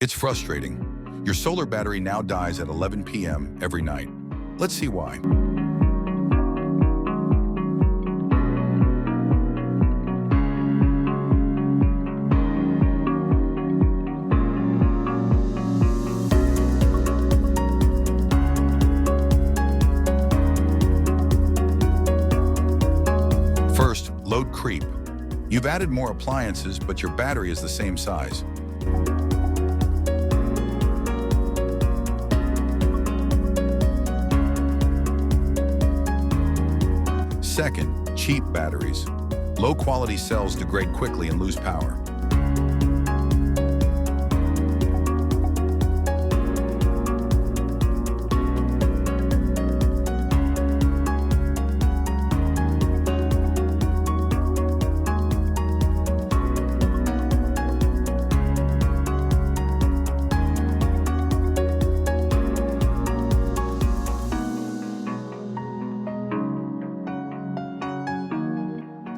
It's frustrating. Your solar battery now dies at 11 p.m. every night. Let's see why. First, load creep. You've added more appliances, but your battery is the same size. Second, cheap batteries. Low-quality cells degrade quickly and lose power.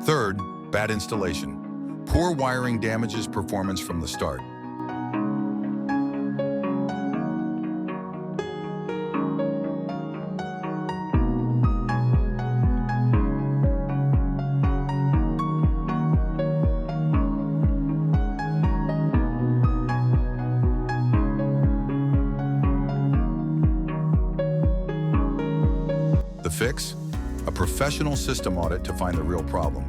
Third, bad installation. Poor wiring damages performance from the start. The fix? A professional system audit to find the real problem.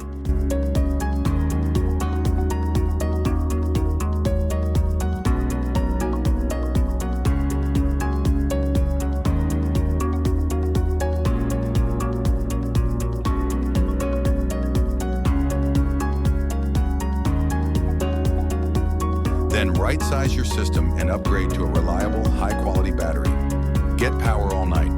Then right-size your system and upgrade to a reliable, high-quality battery. Get power all night.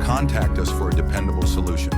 Contact us for a dependable solution.